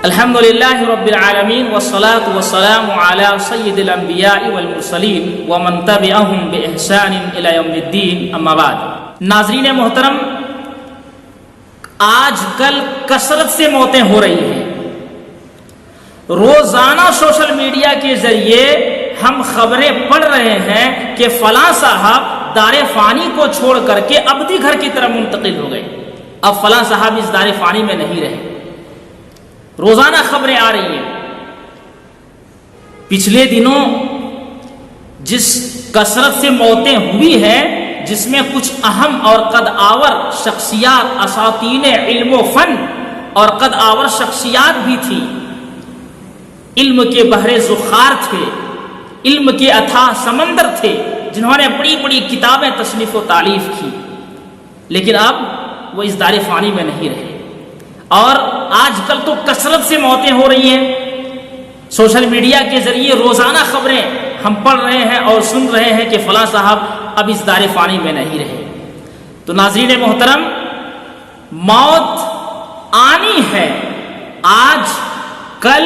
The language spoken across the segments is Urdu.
الحمدللہ رب العالمین والصلاة والسلام علی سید الانبیاء والمرسلین ومن تبعہم بإحسان الی یوم الدین، اما بعد۔ ناظرین محترم، آج کل کثرت سے موتیں ہو رہی ہیں۔ روزانہ سوشل میڈیا کے ذریعے ہم خبریں پڑھ رہے ہیں کہ فلاں صاحب دار فانی کو چھوڑ کر کے ابدی گھر کی طرف منتقل ہو گئے، اب فلاں صاحب اس دار فانی میں نہیں رہے۔ روزانہ خبریں آ رہی ہیں۔ پچھلے دنوں جس کثرت سے موتیں ہوئی ہیں، جس میں کچھ اہم اور قد آور شخصیات، اساطین علم و فن اور قد آور شخصیات بھی تھی، علم کے بحر زخار تھے، علم کے اتھاہ سمندر تھے، جنہوں نے بڑی بڑی کتابیں تصنیف و تالیف کی، لیکن اب وہ اس دار فانی میں نہیں رہے۔ اور آج کل تو کثرت سے موتیں ہو رہی ہیں۔ سوشل میڈیا کے ذریعے روزانہ خبریں ہم پڑھ رہے ہیں اور سن رہے ہیں کہ فلاں صاحب اب اس دار فانی میں نہیں رہے۔ تو ناظرین محترم، موت آنی ہے، آج کل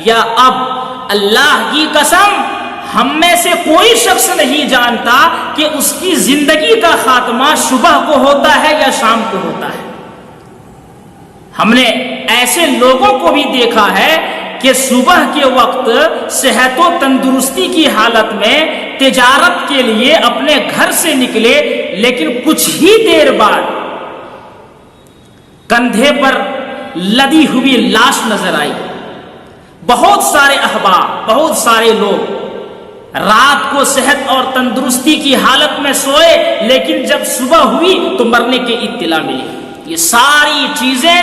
یا اب۔ اللہ کی قسم، ہم میں سے کوئی شخص نہیں جانتا کہ اس کی زندگی کا خاتمہ صبح کو ہوتا ہے یا شام کو ہوتا ہے۔ ہم نے ایسے لوگوں کو بھی دیکھا ہے کہ صبح کے وقت صحت و تندرستی کی حالت میں تجارت کے لیے اپنے گھر سے نکلے، لیکن کچھ ہی دیر بعد کندھے پر لدی ہوئی لاش نظر آئی۔ بہت سارے احباب، بہت سارے لوگ رات کو صحت اور تندرستی کی حالت میں سوئے، لیکن جب صبح ہوئی تو مرنے کی اطلاع ملی۔ یہ ساری چیزیں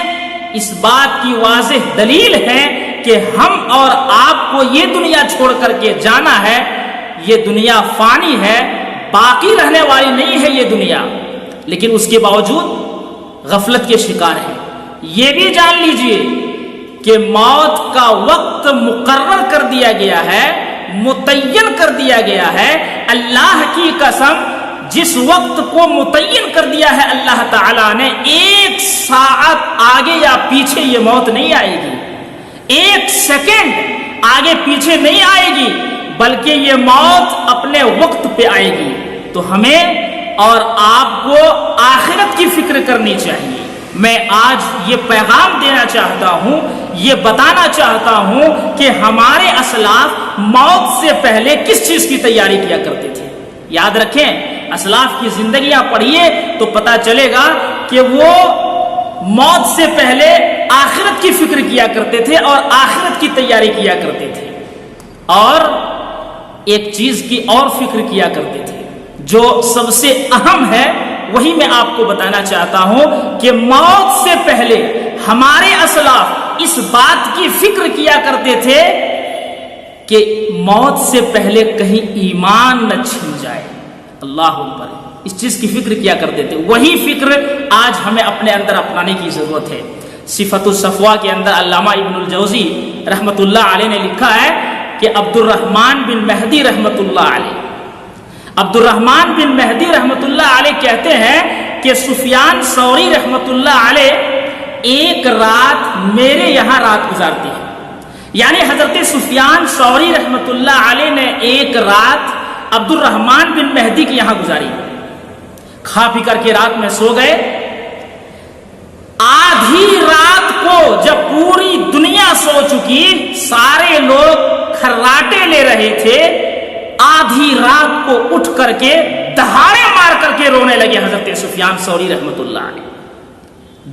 اس بات کی واضح دلیل ہے کہ ہم اور آپ کو یہ دنیا چھوڑ کر کے جانا ہے۔ یہ دنیا فانی ہے، باقی رہنے والی نہیں ہے یہ دنیا، لیکن اس کے باوجود غفلت کے شکار ہے۔ یہ بھی جان لیجئے کہ موت کا وقت مقرر کر دیا گیا ہے، متعین کر دیا گیا ہے۔ اللہ کی قسم، جس وقت کو متعین کر دیا ہے اللہ تعالیٰ نے، ایک ساعت آگے یا پیچھے یہ موت نہیں آئے گی، ایک سیکنڈ آگے پیچھے نہیں آئے گی، بلکہ یہ موت اپنے وقت پہ آئے گی۔ تو ہمیں اور آپ کو آخرت کی فکر کرنی چاہیے۔ میں آج یہ پیغام دینا چاہتا ہوں، یہ بتانا چاہتا ہوں کہ ہمارے اسلاف موت سے پہلے کس چیز کی تیاری کیا کرتے تھے۔ یاد رکھیں، اسلاف کی زندگیاں پڑھیے تو پتا چلے گا کہ وہ موت سے پہلے آخرت کی فکر کیا کرتے تھے اور آخرت کی تیاری کیا کرتے تھے، اور ایک چیز کی اور فکر کیا کرتے تھے جو سب سے اہم ہے، وہی میں آپ کو بتانا چاہتا ہوں کہ موت سے پہلے ہمارے اسلاف اس بات کی فکر کیا کرتے تھے کہ موت سے پہلے کہیں ایمان نہ چھن جائے۔ اللہ اکبر، اس چیز کی فکر کیا کرتے تھے۔ وہی فکر آج ہمیں اپنے اندر اپنانے کی ضرورت ہے۔ صفت الصفوہ کے اندر علامہ ابن الجوزی رحمت اللہ علیہ نے لکھا ہے کہ عبد الرحمن بن مہدی رحمت اللہ علیہ، عبد الرحمن بن مہدی رحمت اللہ علیہ کہتے ہیں کہ سفیان ثوری رحمت اللہ علیہ ایک رات میرے یہاں رات گزارتی ہے۔ یعنی حضرت سفیان ثوری رحمت اللہ علیہ نے ایک رات عبد الرحمن بن مہدی کے یہاں گزاری، کھا پی کر کے رات میں سو گئے۔ آدھی رات کو جب پوری دنیا سو چکی، سارے لوگ کھراٹے لے رہے تھے، آدھی رات کو اٹھ کر کے دہاڑے مار کر کے رونے لگے حضرت سفیان ثوری رحمت اللہ علیہ۔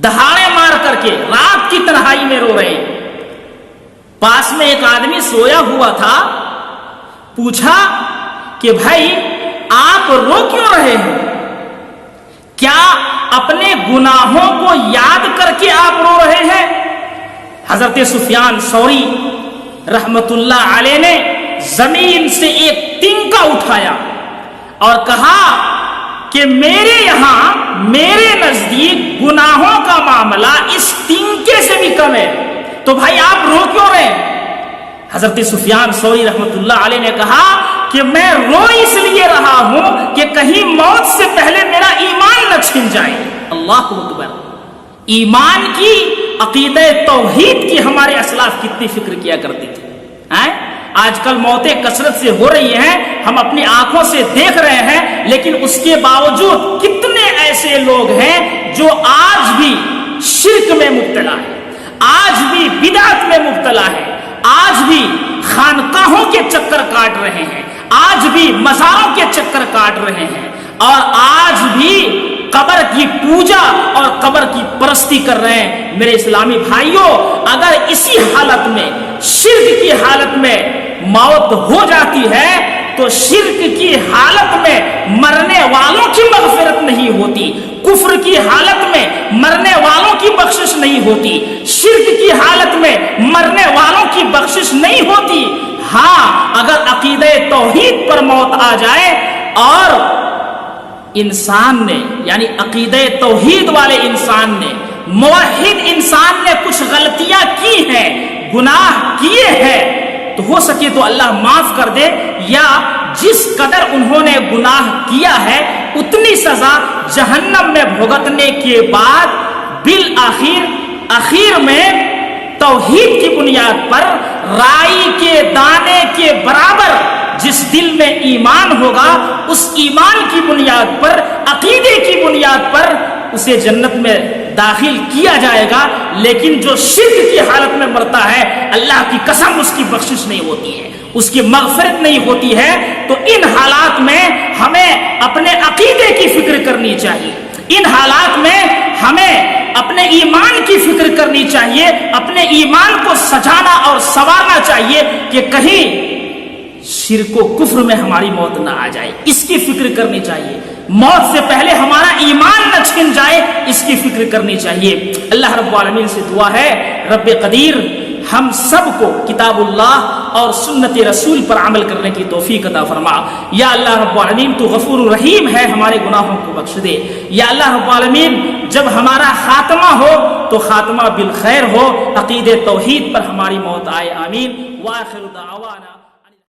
دہاڑے مار کر کے رات کی تنہائی میں رو رہے۔ پاس میں ایک آدمی سویا ہوا تھا، پوچھا کہ بھائی آپ رو کیوں رہے ہیں؟ کیا اپنے گناہوں کو یاد کر کے آپ رو رہے ہیں؟ حضرت سفیان ثوری رحمت اللہ علیہ نے زمین سے ایک تنکا اٹھایا اور کہا کہ میرے یہاں، میرے نزدیک گناہوں کا معاملہ اس تنکے سے بھی کم ہے، تو بھائی آپ رو کیوں رہے ہیں؟ حضرت سفیان ثوری رحمت اللہ علیہ نے کہا کہ میں رو اس لیے رہا ہوں کہ کہیں موت سے پہلے میرا ایمان نہ چھن جائے۔ اللہ اکبر! ایمان کی، عقیدہ توحید کی ہمارے اسلاف کتنی فکر کیا کرتے تھے۔ آج کل موتیں کثرت سے ہو رہی ہیں، ہم اپنی آنکھوں سے دیکھ رہے ہیں، لیکن اس کے باوجود کتنے ایسے لوگ ہیں جو آج بھی شرک میں مبتلا ہے، آج بھی بدعت میں مبتلا ہے، آج بھی خانقاہوں کے چکر کاٹ رہے ہیں، آج بھی مزاروں کے چکر کاٹ رہے ہیں، اور آج بھی قبر کی پوجا اور قبر کی پرستی کر رہے ہیں۔ میرے اسلامی بھائیوں، اگر اسی حالت میں، شرک کی حالت میں موت ہو جاتی ہے تو شرک کی حالت میں مرنے والوں کی مغفرت نہیں ہوتی، کفر کی حالت میں مرنے والوں کی بخشش نہیں ہوتی، شرک کی حالت میں مرنے والوں کی بخشش نہیں ہوتی۔ ہاں، اگر عقیدہ توحید پر موت آ جائے اور انسان نے، یعنی عقیدہ توحید والے انسان نے، موحد انسان نے کچھ غلطیاں کی ہیں، گناہ کیے ہیں، تو ہو سکے تو اللہ معاف کر دے، یا جس قدر انہوں نے گناہ کیا ہے اتنی سزا جہنم میں بھگتنے کے بعد بالآخر میں توحید کی بنیاد پر رائی کے دانے کے برابر جس دل میں ایمان ہوگا، اس ایمان کی بنیاد پر، عقیدے کی بنیاد پر اسے جنت میں داخل کیا جائے گا۔ لیکن جو شرک کی حالت میں مرتا ہے، اللہ کی قسم اس کی بخشش نہیں ہوتی ہے، اس کی مغفرت نہیں ہوتی ہے۔ تو ان حالات میں ہمیں اپنے عقیدے کی فکر کرنی چاہیے، ان حالات میں ہمیں اپنے ایمان کی فکر کرنی چاہیے، اپنے ایمان کو سجانا اور سنوارنا چاہیے کہ کہیں شرک و کفر میں ہماری موت نہ آ جائے، اس کی فکر کرنی چاہیے۔ موت سے پہلے ہمارا ایمان نہ چھن جائے، اس کی فکر کرنی چاہیے۔ اللہ رب العالمین سے دعا ہے، رب قدیر ہم سب کو کتاب اللہ اور سنت رسول پر عمل کرنے کی توفیق عطا فرما۔ یا اللہ رب العالمین تو غفور رحیم ہے، ہمارے گناہوں کو بخش دے۔ یا اللہ رب العالمین جب ہمارا خاتمہ ہو تو خاتمہ بالخیر ہو، عقیدہ توحید پر ہماری موت آئے، آمین۔ وآخر دعوانا